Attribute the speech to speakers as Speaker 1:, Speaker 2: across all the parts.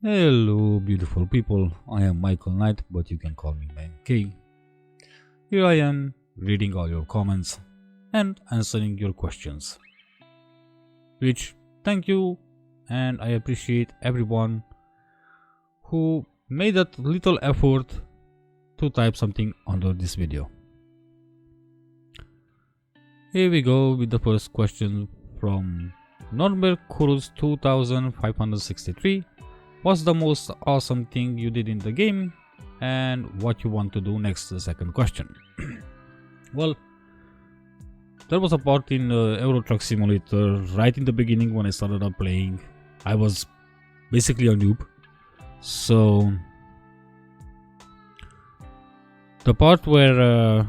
Speaker 1: Hello, beautiful people. I am Michael Knight, but you can call me Man K. Here I am, reading all your comments and answering your questions. Which, thank you, and I appreciate everyone who made that little effort to type something under this video. Here we go with the first question from Norbert Kurz 2563. What's the most awesome thing you did in the game and what you want to do next? The second question. Well, there was a part in Euro Truck Simulator right in the beginning when I started up playing. I was basically a noob, so the part where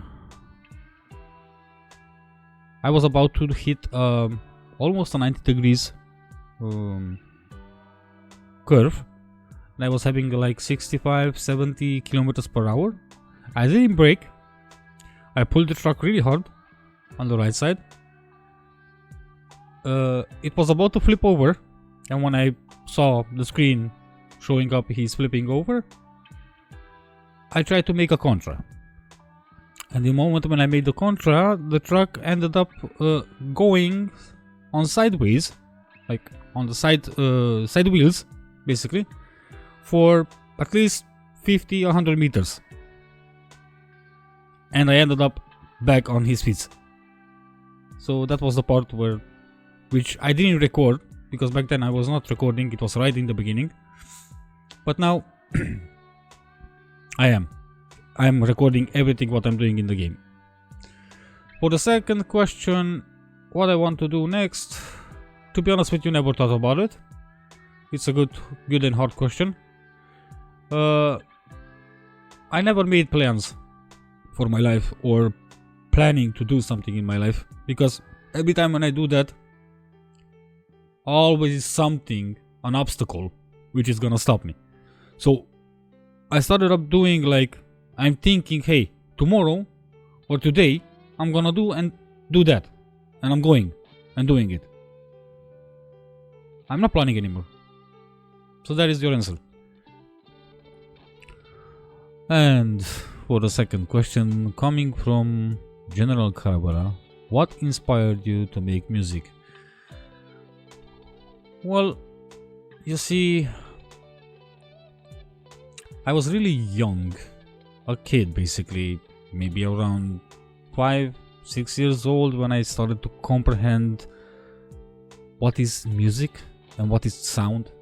Speaker 1: I was about to hit almost a 90 degrees curve, and I was having like 65-70 kilometers per hour. I didn't brake. I pulled the truck really hard on the right side. It was about to flip over, and when I saw the screen showing up he's flipping over, I tried to make a contra. And the moment when I made the contra, the truck ended up going on sideways, like on the side wheels, basically, for at least 50-100 meters. And I ended up back on his feet. So that was the part which I didn't record, because back then I was not recording, it was right in the beginning. But now I am recording everything what I'm doing in the game. For the second question, what I want to do next, to be honest with you, never thought about it. It's a good and hard question. I never made plans for my life or planning to do something in my life, because every time when I do that, always is something, an obstacle, which is gonna stop me. So I started up doing, like, I'm thinking, hey, tomorrow or today I'm gonna do that, and I'm going and doing it. I'm not planning anymore. So that is your answer. And for the second question, coming from General Carabara, what inspired you to make music? Well, you see, I was really young, a kid basically, maybe around 5-6 years old, when I started to comprehend what is music and what is sound,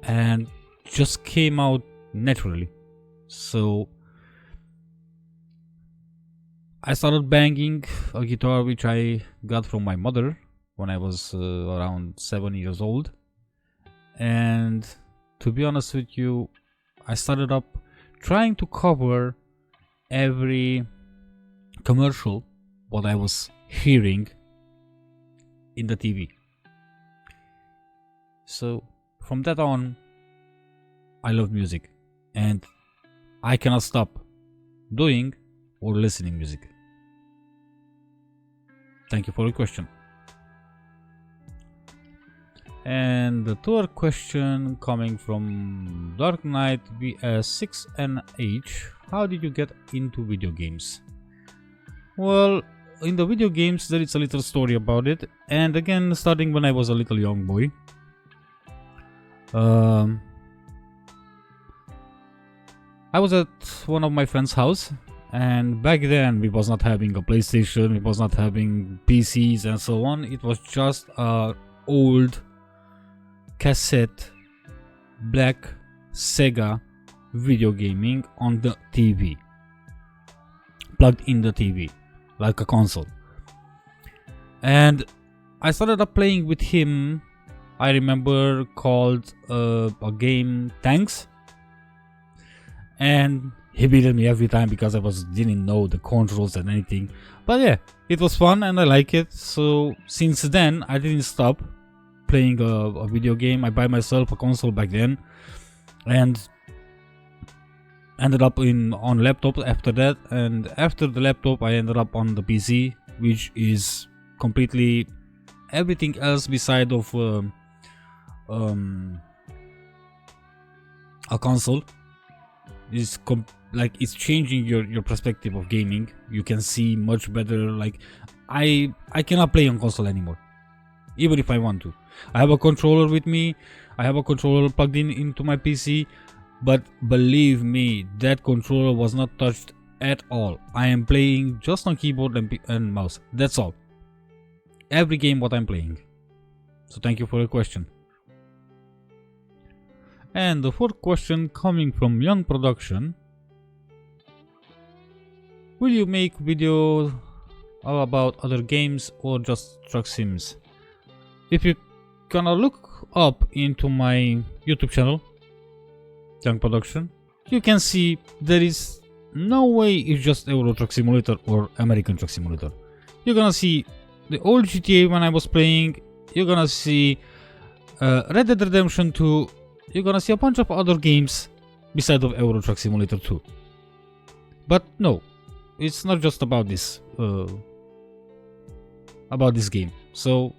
Speaker 1: and just came out naturally. So I started banging a guitar which I got from my mother when I was around 7 years old. And to be honest with you, I started up trying to cover every commercial what I was hearing in the TV. So from that on, I love music, and I cannot stop doing or listening music. Thank you for your question. And the third question, coming from Dark Knight VS6NH, how did you get into video games? Well, in the video games there is a little story about it, and again, starting when I was a little young boy. I was at one of my friend's house, and back then we was not having a PlayStation, we was not having PCs and so on. It was just a old cassette black Sega video gaming on the TV, plugged in the TV like a console. And I started up playing with him. I remember called a game Tanks, and he beat me every time because I didn't know the controls and anything. But yeah, it was fun and I like it. So since then I didn't stop playing a video game. I buy myself a console back then, and ended up on laptop after that. And after the laptop I ended up on the PC, which is completely everything else beside of a console is like it's changing your perspective of gaming. You can see much better. Like I cannot play on console anymore, even if I want to. I have a controller with me. I have a controller plugged in into my PC, but believe me, that controller was not touched at all. I am playing just on keyboard and mouse. That's all. Every game what I'm playing. So thank you for the question. And the fourth question coming from Young Production. Will you make videos about other games or just truck sims? If you gonna look up into my YouTube channel, Young Production, you can see there is no way it's just Euro Truck Simulator or American Truck Simulator. You're gonna see the old GTA when I was playing. You're gonna see Red Dead Redemption 2. You're gonna see a bunch of other games besides of Euro Truck Simulator 2. But no, it's not just about this game. So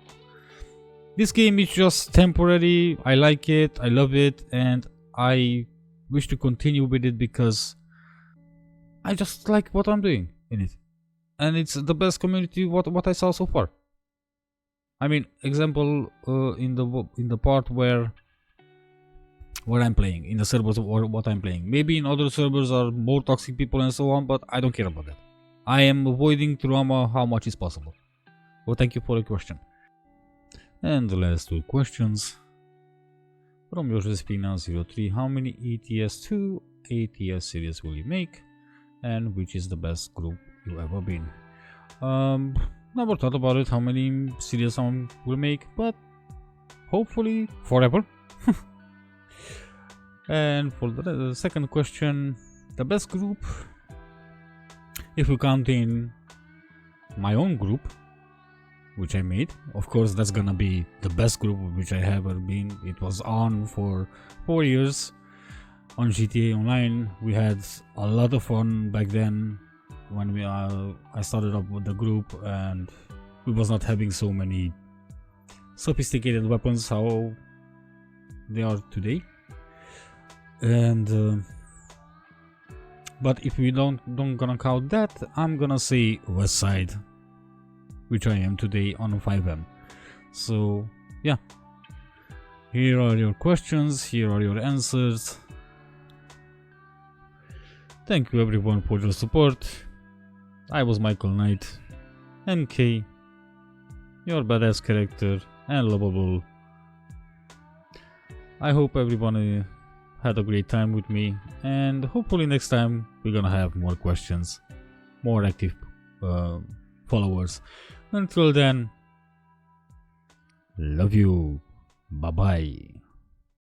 Speaker 1: this game is just temporary. I like it, I love it, and I wish to continue with it because I just like what I'm doing in it, and it's the best community what I saw so far. I mean, example in the part where I'm playing, in the servers or what I'm playing. Maybe in other servers are more toxic people and so on, but I don't care about that. I am avoiding drama how much is possible. Well, thank you for the question. And the last two questions from Yoshespina03. How many ETS2 ATS series will you make, and which is the best group you ever been? Never thought about it how many series I will make, but hopefully forever. And for the second question, the best group, if you count in my own group which I made, of course that's gonna be the best group which I have ever been. It was on for 4 years on GTA Online. We had a lot of fun back then when I started up with the group, and we was not having so many sophisticated weapons how they are today. And but if we don't gonna count that, I'm gonna say West Side, which I am today on 5M. So yeah, here are your questions, here are your answers. Thank you everyone for your support. I was Michael Knight, MK, your badass character and lovable. I hope everyone had a great time with me, and hopefully next time we're gonna have more questions, more active followers. Until then, love you, bye bye.